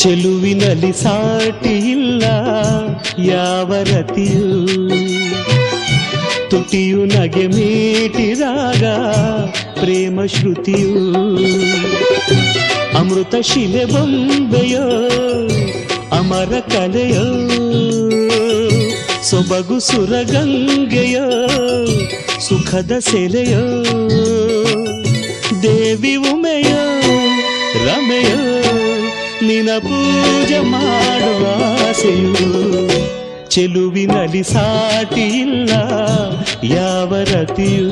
ಚೆಲುವಿನಲ್ಲಿ ಸಾಟಿ ಇಲ್ಲ ಯಾವ ರತಿಯೂ, ತುಟಿಯು ನಗೆ ಮೀಟಿದಾಗ ಪ್ರೇಮ ಶ್ರುತಿಯು, ಅಮೃತ ಶಿಲೆ ಬೊಂಬೆಯೋ ಅಮರ ಕಲೆಯೋ, ಸೊಬಗು ಸುರಗಂಗೆಯೋ ಸುಖದ ಸೆಲೆಯೋ, ದೇವಿ ಉಮೆಯೋ ರಮೆಯೋ ನಿನ ಪೂಜೆ ಮಾಡುವ ಆಸೆಯು, ಚೆಲುವಿನಲ್ಲಿ ಸಾಟಿ ಇಲ್ಲ ಯಾವ ರತಿಯೂ.